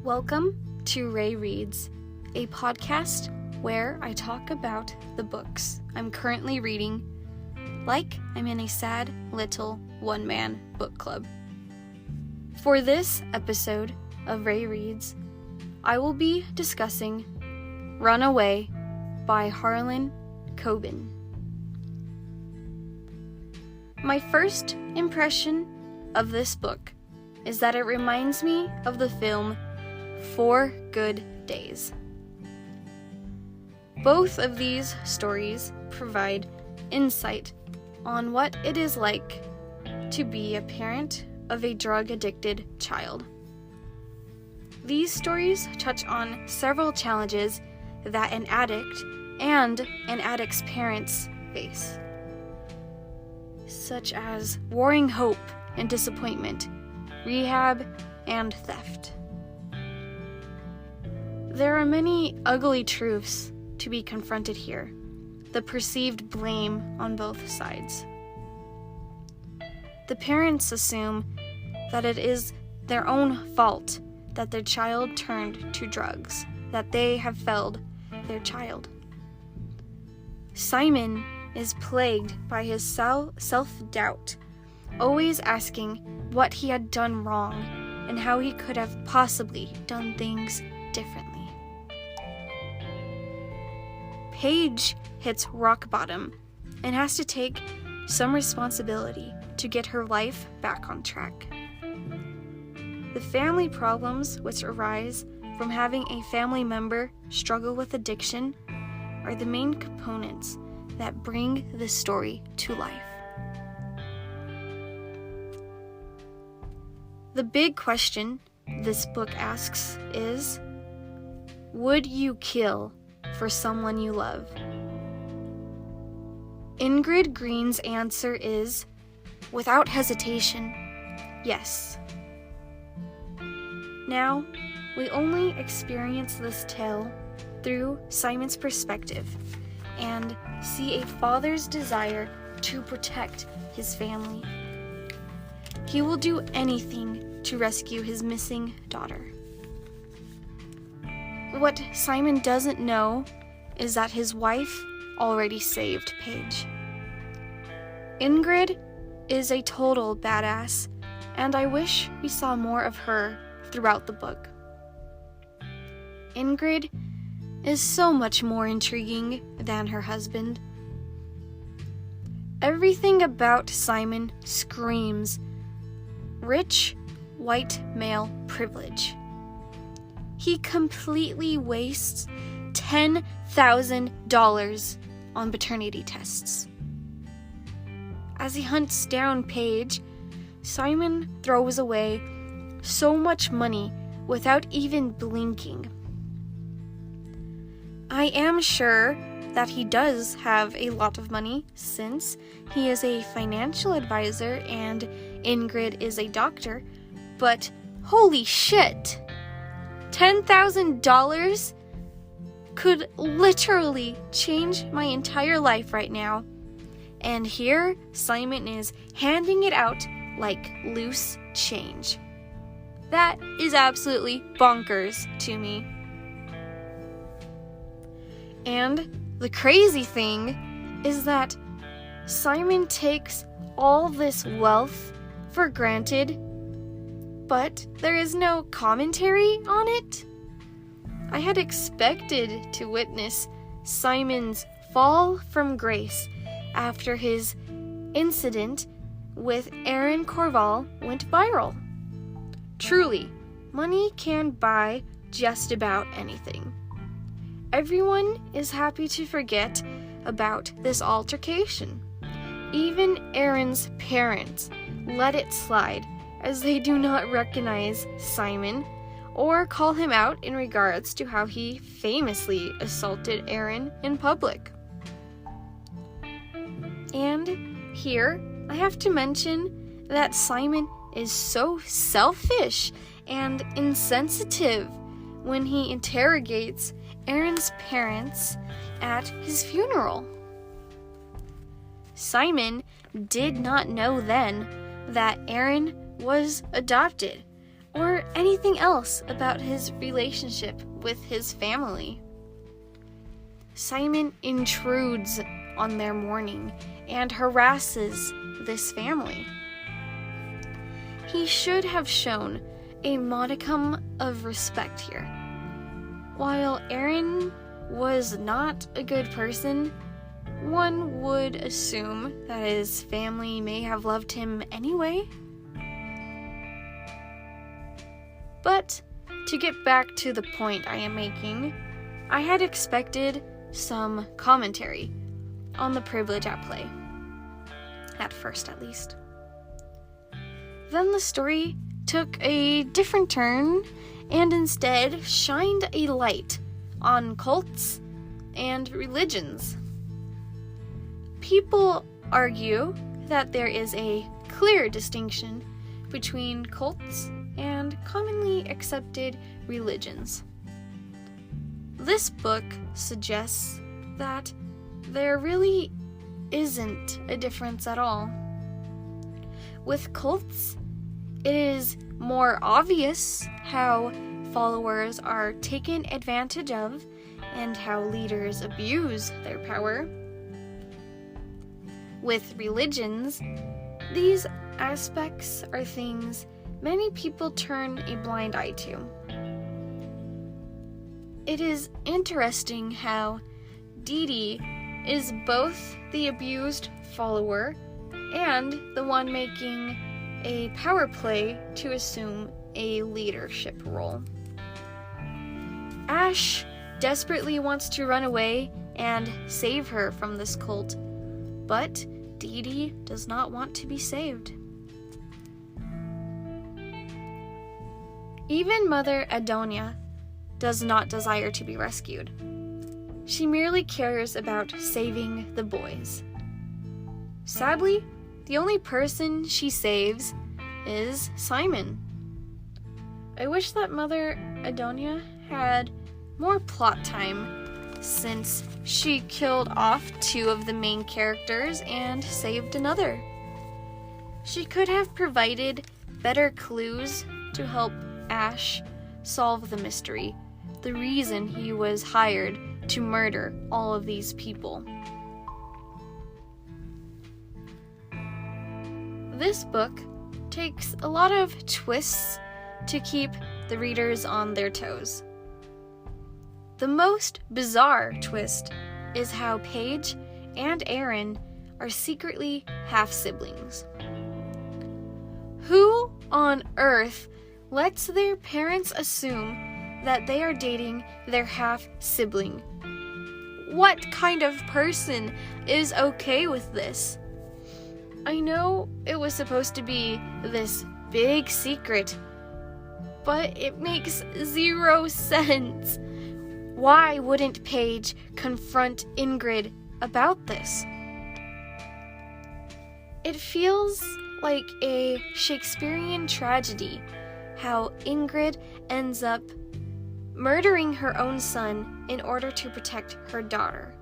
Welcome to Ray Reads, a podcast where I talk about the books I'm currently reading, like I'm in a sad little one-man book club. For this episode of Ray Reads, I will be discussing Runaway by Harlan Coben. My first impression of this book is that it reminds me of the film 4 Good Days. Both of these stories provide insight on what it is like to be a parent of a drug-addicted child. These stories touch on several challenges that an addict and an addict's parents face, such as warring hope and disappointment, rehab, and theft. There are many ugly truths to be confronted here, the perceived blame on both sides. The parents assume that it is their own fault that their child turned to drugs, that they have failed their child. Simon is plagued by his self-doubt, always asking what he had done wrong and how he could have possibly done things differently. Paige hits rock bottom and has to take some responsibility to get her life back on track. The family problems which arise from having a family member struggle with addiction are the main components that bring the story to life. The big question this book asks is, would you kill for someone you love? Ingrid Green's answer is, without hesitation, yes. Now, we only experience this tale through Simon's perspective and see a father's desire to protect his family. He will do anything to rescue his missing daughter. What Simon doesn't know is that his wife already saved Paige. Ingrid is a total badass, and I wish we saw more of her throughout the book. Ingrid is so much more intriguing than her husband. Everything about Simon screams rich, white male privilege. He completely wastes $10,000 on paternity tests. As he hunts down Paige, Simon throws away so much money without even blinking. I am sure that he does have a lot of money since he is a financial advisor and Ingrid is a doctor, but holy shit! $10,000 could literally change my entire life right now. And here, Simon is handing it out like loose change. That is absolutely bonkers to me. And the crazy thing is that Simon takes all this wealth for granted, but there is no commentary on it. I had expected to witness Simon's fall from grace after his incident with Aaron Corval went viral. Truly, money can buy just about anything. Everyone is happy to forget about this altercation. Even Aaron's parents let it slide, as they do not recognize Simon or call him out in regards to how he famously assaulted Aaron in public. And here, I have to mention that Simon is so selfish and insensitive when he interrogates Aaron's parents at his funeral. Simon did not know then that Aaron was adopted, or anything else about his relationship with his family. Simon intrudes on their mourning and harasses this family. He should have shown a modicum of respect here. While Aaron was not a good person, one would assume that his family may have loved him anyway. But to get back to the point I am making, I had expected some commentary on the privilege at play. At first, at least. Then the story took a different turn and instead shined a light on cults and religions. People argue that there is a clear distinction between cults and commonly accepted religions. This book suggests that there really isn't a difference at all. With cults, it is more obvious how followers are taken advantage of and how leaders abuse their power. With religions, these aspects are things many people turn a blind eye to. It is interesting how Dede is both the abused follower and the one making a power play to assume a leadership role. Ash desperately wants to run away and save her from this cult, but Dede does not want to be saved. Even Mother Adonia does not desire to be rescued. She merely cares about saving the boys. Sadly, the only person she saves is Simon. I wish that Mother Adonia had more plot time, since she killed off 2 of the main characters and saved another. She could have provided better clues to help Ash solve the mystery, the reason he was hired to murder all of these people. This book takes a lot of twists to keep the readers on their toes. The most bizarre twist is how Paige and Aaron are secretly half-siblings. Who on earth lets their parents assume that they are dating their half-sibling? What kind of person is okay with this? I know it was supposed to be this big secret, but it makes 0 sense. Why wouldn't Paige confront Ingrid about this? It feels like a Shakespearean tragedy how Ingrid ends up murdering her own son in order to protect her daughter.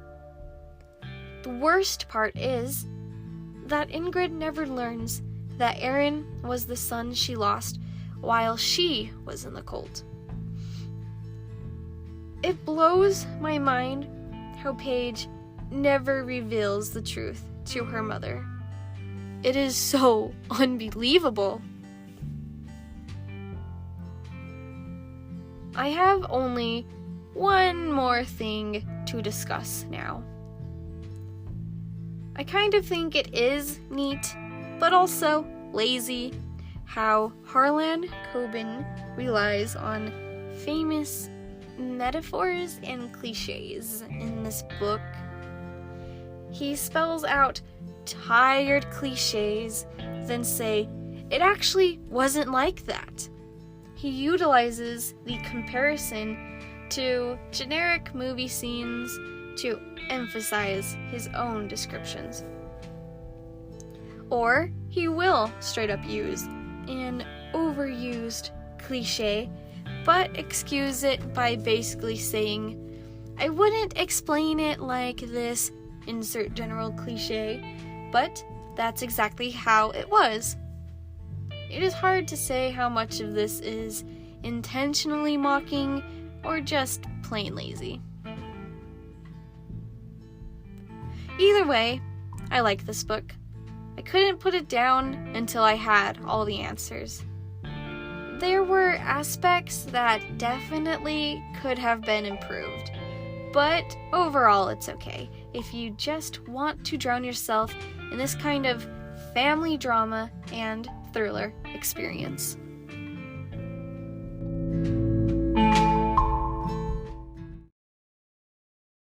The worst part is that Ingrid never learns that Aaron was the son she lost while she was in the cult. It blows my mind how Paige never reveals the truth to her mother. It is so unbelievable. I have only one more thing to discuss now. I kind of think it is neat, but also lazy, how Harlan Coben relies on famous metaphors and cliches in this book. He spells out tired cliches, then say, it actually wasn't like that. He utilizes the comparison to generic movie scenes to emphasize his own descriptions. Or he will straight up use an overused cliche, but excuse it by basically saying, I wouldn't explain it like this, insert general cliche, but that's exactly how it was. it is hard to say how much of this is intentionally mocking or just plain lazy. Either way, I like this book. I couldn't put it down until I had all the answers. There were aspects that definitely could have been improved, but overall it's okay if you just want to drown yourself in this kind of family drama and thriller experience.